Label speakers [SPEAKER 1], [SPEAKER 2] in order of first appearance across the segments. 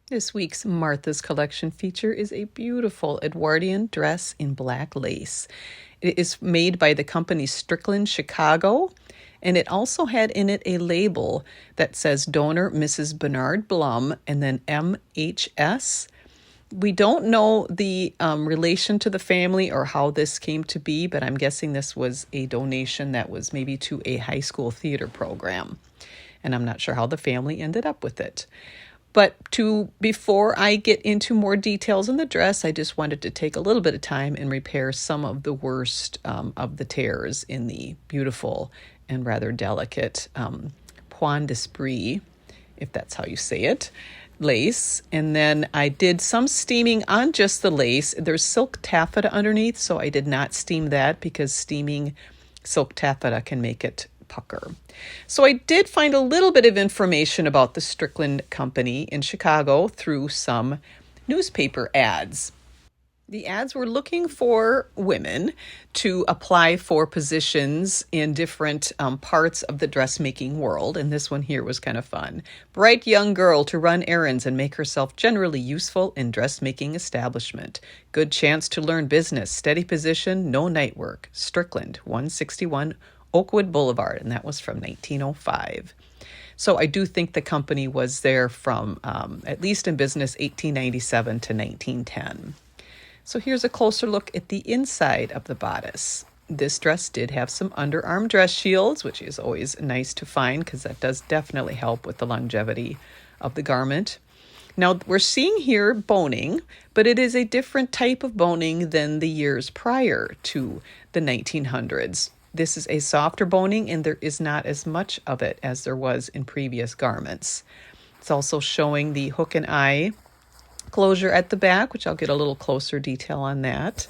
[SPEAKER 1] This week's Martha's Collection feature is a beautiful Edwardian dress in black lace. It is made by the company Strickland Chicago, and it also had in it a label that says donor Mrs. Bernard Blum and then MHS. We don't know the relation to the family or how this came to be, but I'm guessing this was a donation that was maybe to a high school theater program. And I'm not sure how the family ended up with it. But before I get into more details on the dress, I just wanted to take a little bit of time and repair some of the worst of the tears in the beautiful and rather delicate point d'esprit, if that's how you say it, lace. And then I did some steaming on just the lace. There's silk taffeta underneath, so I did not steam that because steaming silk taffeta can make it pucker. So I did find a little bit of information about the Strickland Company in Chicago through some newspaper ads. The ads were looking for women to apply for positions in different parts of the dressmaking world, and this one here was kind of fun. Bright young girl to run errands and make herself generally useful in dressmaking establishment. Good chance to learn business, steady position, no night work. Strickland, 161 Oakwood Boulevard, and that was from 1905. So I do think the company was there from at least in business 1897 to 1910. So here's a closer look at the inside of the bodice. This dress did have some underarm dress shields, which is always nice to find because that does definitely help with the longevity of the garment. Now we're seeing here boning, but it is a different type of boning than the years prior to the 1900s. This is a softer boning, and there is not as much of it as there was in previous garments. It's also showing the hook and eye closure at the back, which I'll get a little closer detail on that,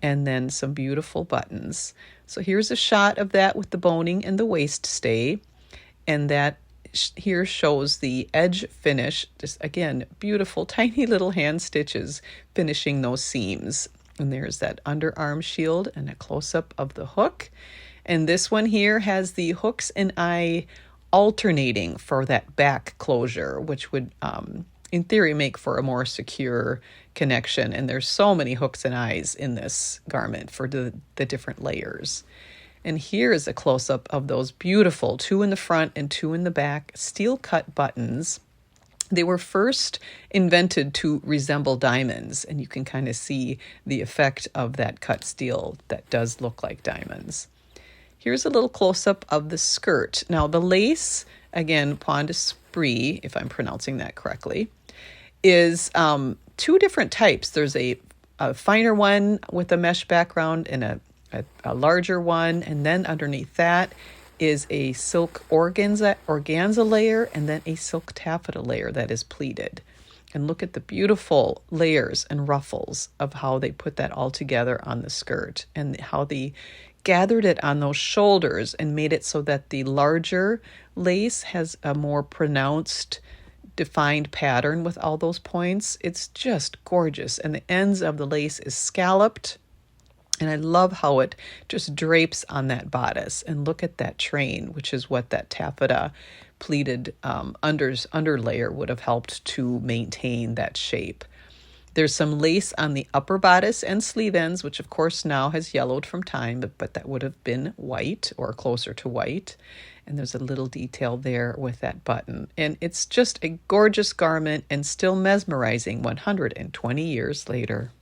[SPEAKER 1] and then some beautiful buttons. So here's a shot of that with the boning and the waist stay, and that here shows the edge finish. Just again, beautiful tiny little hand stitches finishing those seams. And there's that underarm shield and a close-up of the hook. And this one here has the hooks and eye alternating for that back closure, which would, in theory, make for a more secure connection. And there's so many hooks and eyes in this garment for the different layers. And here is a close-up of those beautiful 2 in the front and 2 in the back steel-cut buttons. They were first invented to resemble diamonds, and you can kind of see the effect of that cut steel that does look like diamonds. Here's a little close-up of the skirt. Now, the lace, again, point d'esprit, if I'm pronouncing that correctly, is 2 different types. There's a finer one with a mesh background and a larger one, and then underneath that is a silk organza layer and then a silk taffeta layer that is pleated. And look at the beautiful layers and ruffles of how they put that all together on the skirt and how they gathered it on those shoulders and made it so that the larger lace has a more pronounced, defined pattern with all those points. It's just gorgeous. And the ends of the lace is scalloped. And I love how it just drapes on that bodice. And look at that train, which is what that taffeta pleated underlayer would have helped to maintain that shape. There's some lace on the upper bodice and sleeve ends, which of course now has yellowed from time, but that would have been white or closer to white. And there's a little detail there with that button. And it's just a gorgeous garment and still mesmerizing 120 years later.